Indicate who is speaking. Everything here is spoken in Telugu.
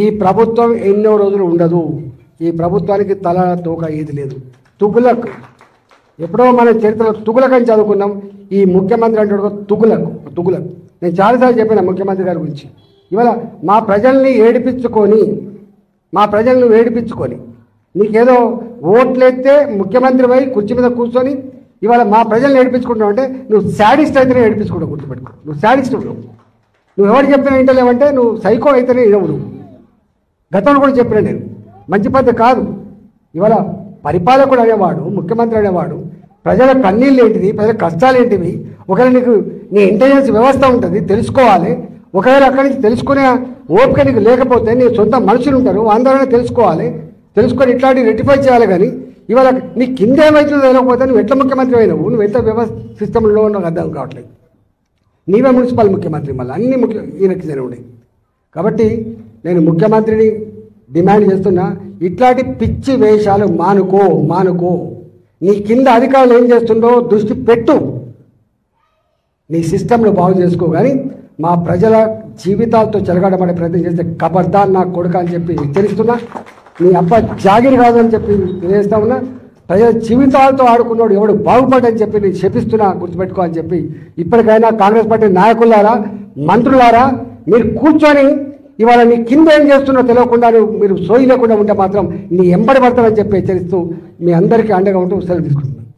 Speaker 1: ఈ ప్రభుత్వం ఎన్నో రోజులు ఉండదు. ఈ ప్రభుత్వానికి తల తోక ఏది లేదు. తుగులక్ ఎప్పుడో మన చరిత్రలో తుగులక్ అని చదువుకున్నాం. ఈ ముఖ్యమంత్రి అంటే తుగులక్. నేను చాలాసార్లు చెప్పిన ముఖ్యమంత్రి గారి గురించి. ఇవాళ మా ప్రజల్ని ఏడిపించుకొని నీకేదో ఓట్లెత్తే ముఖ్యమంత్రి పోయి కుర్చీ మీద కూర్చొని ఇవాళ మా ప్రజల్ని ఏడిపించుకుంటావు అంటే నువ్వు శాడిస్ట్ అయితేనే ఏడిపించుకుంటావు. గుర్తుపెట్టుకో, నువ్వు శాడిస్ట్. నువ్వు ఎవరు చెప్పినా వింటలేవంటే నువ్వు సైకో అయితేనే ఇవ్వవు. నువ్వు గతంలో కూడా చెప్పినా నేను మంచి పద్ధతి కాదు. ఇవాళ పరిపాలకుడు అనేవాడు, ముఖ్యమంత్రి అనేవాడు ప్రజల కన్నీళ్ళు ఏంటిది, ప్రజల కష్టాలు ఏంటివి, ఒకవేళ నీ ఇంటెలిజెన్స్ వ్యవస్థ ఉంటుంది తెలుసుకోవాలి. ఒకవేళ అక్కడి నుంచి తెలుసుకునే ఓపిక నీకు లేకపోతే నీ సొంత మనుషులు ఉంటారు, అందరూ తెలుసుకొని ఇట్లాంటివి రెక్టిఫై చేయాలి. కానీ ఇవాళ నీ కింద ఏమవుతుందో తెలియకపోతే నువ్వు ఎట్లా ముఖ్యమంత్రి అయినావు, నువ్వు ఎంత వ్యవస్థ సిస్టంలో నాకు అర్థం కావట్లేదు. నీవే మున్సిపల్ ముఖ్యమంత్రి, మళ్ళీ అన్ని ఈయనకి ఉన్నాయి. కాబట్టి నేను ముఖ్యమంత్రిని డిమాండ్ చేస్తున్నా, ఇట్లాంటి పిచ్చి వేషాలు మానుకో. నీ కింద అధికారులు ఏం చేస్తుండో దృష్టి పెట్టు, నీ సిస్టంను బాగు చేసుకో. కానీ మా ప్రజల జీవితాలతో చెలగాడబడే ప్రయత్నం చేస్తే ఖబర్దార్ నా కొడుక అని చెప్పి హెచ్చరిస్తున్నా. నీ అబ్బ జాగిరి కాదని చెప్పి తెలియజేస్తా ఉన్నా. ప్రజల జీవితాలతో ఆడుకున్నాడు ఎవడు బాగుపడని చెప్పి నేను శపిస్తున్నా, గుర్తుపెట్టుకో అని చెప్పి. ఇప్పటికైనా కాంగ్రెస్ పార్టీ నాయకులారా, మంత్రులారా, మీరు కూర్చొని ఇవాళ నీ కింద ఏం చేస్తున్నో తెలియకుండా మీరు సోయి లేకుండా ఉంటే మాత్రం నీ ఎంబడి పడతామని చెప్పి హెచ్చరిస్తూ మీ అందరికీ అండగా ఉంటూ సెలవు తీసుకుంటున్నాను.